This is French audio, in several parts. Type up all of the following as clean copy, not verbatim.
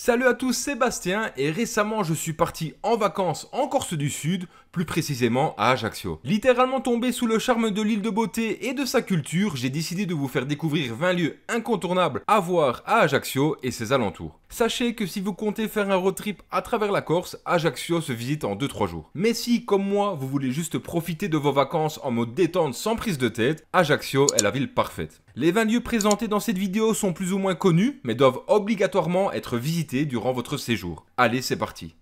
Salut à tous, Sébastien et récemment je suis parti en vacances en Corse du Sud, plus précisément à Ajaccio. Littéralement tombé sous le charme de l'île de beauté et de sa culture, j'ai décidé de vous faire découvrir 20 lieux incontournables à voir à Ajaccio et ses alentours. Sachez que si vous comptez faire un road trip à travers la Corse, Ajaccio se visite en 2-3 jours. Mais si, comme moi, vous voulez juste profiter de vos vacances en mode détente sans prise de tête, Ajaccio est la ville parfaite. Les 20 lieux présentés dans cette vidéo sont plus ou moins connus, mais doivent obligatoirement être visités durant votre séjour. Allez, c'est parti!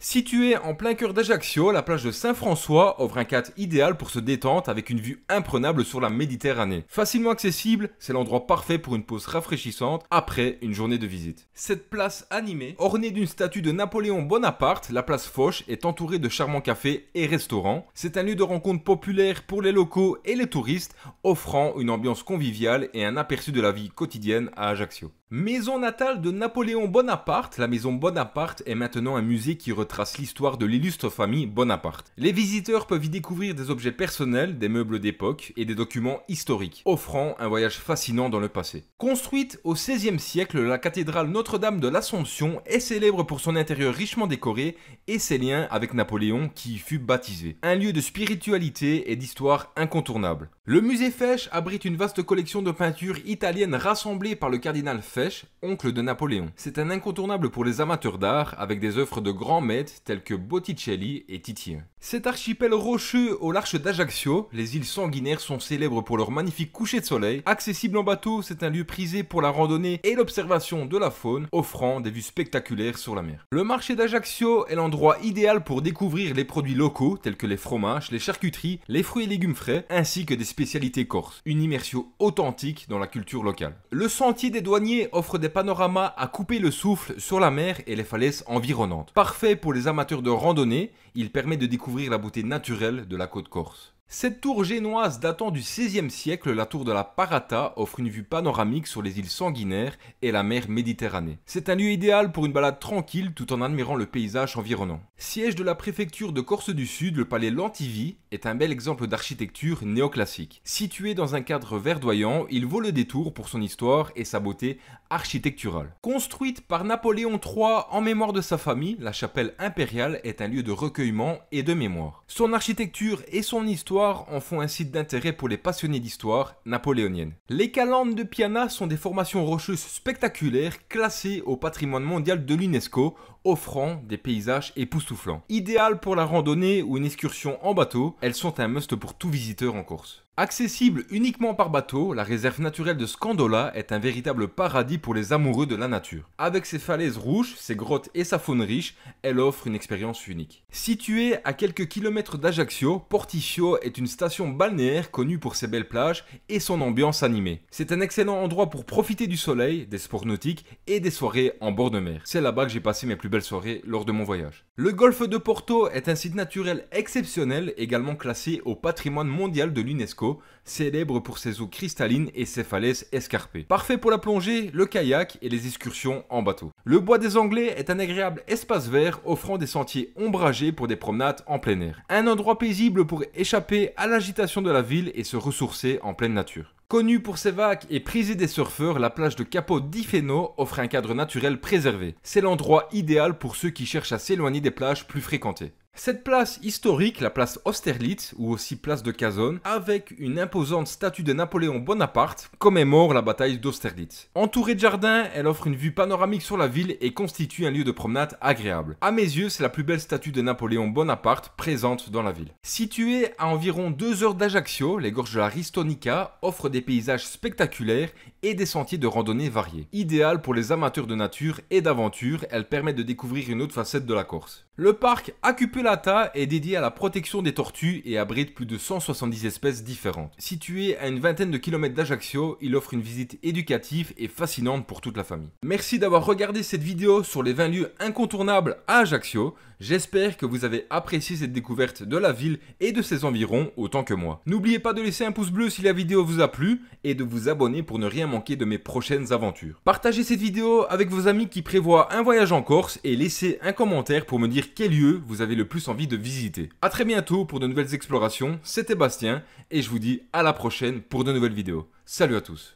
Située en plein cœur d'Ajaccio, la plage de Saint-François offre un cadre idéal pour se détendre avec une vue imprenable sur la Méditerranée. Facilement accessible, c'est l'endroit parfait pour une pause rafraîchissante après une journée de visite. Cette place animée, ornée d'une statue de Napoléon Bonaparte, la place Foch est entourée de charmants cafés et restaurants. C'est un lieu de rencontre populaire pour les locaux et les touristes, offrant une ambiance conviviale et un aperçu de la vie quotidienne à Ajaccio. Maison natale de Napoléon Bonaparte, la maison Bonaparte est maintenant un musée qui retrace l'histoire de l'illustre famille Bonaparte. Les visiteurs peuvent y découvrir des objets personnels, des meubles d'époque et des documents historiques, offrant un voyage fascinant dans le passé. Construite au XVIe siècle, la cathédrale Notre-Dame de l'Assomption est célèbre pour son intérieur richement décoré et ses liens avec Napoléon qui y fut baptisé. Un lieu de spiritualité et d'histoire incontournable. Le musée Fesch abrite une vaste collection de peintures italiennes rassemblées par le cardinal Fesch, oncle de Napoléon. C'est un incontournable pour les amateurs d'art avec des œuvres de grands maîtres tels que Botticelli et Titien. Cet archipel rocheux au large d'Ajaccio, les îles Sanguinaires sont célèbres pour leur magnifique coucher de soleil. Accessible en bateau, c'est un lieu prisé pour la randonnée et l'observation de la faune, offrant des vues spectaculaires sur la mer. Le marché d'Ajaccio est l'endroit idéal pour découvrir les produits locaux tels que les fromages, les charcuteries, les fruits et légumes frais, ainsi que des spécialités corses. Une immersion authentique dans la culture locale. Le sentier des douaniers offre des panoramas à couper le souffle sur la mer et les falaises environnantes. Parfait pour les amateurs de randonnée, il permet de découvrir la beauté naturelle de la côte corse. Cette tour génoise datant du XVIe siècle, la tour de la Parata, offre une vue panoramique sur les îles Sanguinaires et la mer Méditerranée. C'est un lieu idéal pour une balade tranquille tout en admirant le paysage environnant. Siège de la préfecture de Corse du Sud, le palais Lantivy est un bel exemple d'architecture néoclassique. Situé dans un cadre verdoyant, il vaut le détour pour son histoire et sa beauté architecturale. Construite par Napoléon III en mémoire de sa famille, la chapelle impériale est un lieu de recueillement et de mémoire. Son architecture et son histoire en font un site d'intérêt pour les passionnés d'histoire napoléonienne. Les calanques de Piana sont des formations rocheuses spectaculaires classées au patrimoine mondial de l'UNESCO, offrant des paysages époustouflants. Idéales pour la randonnée ou une excursion en bateau, elles sont un must pour tout visiteur en Corse. Accessible uniquement par bateau, la réserve naturelle de Scandola est un véritable paradis pour les amoureux de la nature. Avec ses falaises rouges, ses grottes et sa faune riche, elle offre une expérience unique. Située à quelques kilomètres d'Ajaccio, Porticcio est une station balnéaire connue pour ses belles plages et son ambiance animée. C'est un excellent endroit pour profiter du soleil, des sports nautiques et des soirées en bord de mer. C'est là-bas que j'ai passé mes plus belles soirées lors de mon voyage. Le golfe de Porto est un site naturel exceptionnel, également classé au patrimoine mondial de l'UNESCO, célèbre pour ses eaux cristallines et ses falaises escarpées. Parfait pour la plongée, le kayak et les excursions en bateau. Le bois des Anglais est un agréable espace vert offrant des sentiers ombragés pour des promenades en plein air. Un endroit paisible pour échapper à l'agitation de la ville et se ressourcer en pleine nature. Connue pour ses vagues et prisée des surfeurs, la plage de Capo di Feno offre un cadre naturel préservé. C'est l'endroit idéal pour ceux qui cherchent à s'éloigner des plages plus fréquentées. Cette place historique, la place Austerlitz, ou aussi place de Cazone, avec une imposante statue de Napoléon Bonaparte, commémore la bataille d'Austerlitz. Entourée de jardins, elle offre une vue panoramique sur la ville et constitue un lieu de promenade agréable. À mes yeux, c'est la plus belle statue de Napoléon Bonaparte présente dans la ville. Située à environ 2 heures d'Ajaccio, les gorges de la Ristonica offrent des paysages spectaculaires et des sentiers de randonnée variés. Idéale pour les amateurs de nature et d'aventure, elle permet de découvrir une autre facette de la Corse. Le parc Acupulata est dédié à la protection des tortues et abrite plus de 170 espèces différentes. Situé à une vingtaine de kilomètres d'Ajaccio, il offre une visite éducative et fascinante pour toute la famille. Merci d'avoir regardé cette vidéo sur les 20 lieux incontournables à Ajaccio. J'espère que vous avez apprécié cette découverte de la ville et de ses environs autant que moi. N'oubliez pas de laisser un pouce bleu si la vidéo vous a plu et de vous abonner pour ne rien manquer de mes prochaines aventures. Partagez cette vidéo avec vos amis qui prévoient un voyage en Corse et laissez un commentaire pour me dire quel lieu vous avez le plus plus envie de visiter. A très bientôt pour de nouvelles explorations, c'était Bastien et je vous dis à la prochaine pour de nouvelles vidéos. Salut à tous.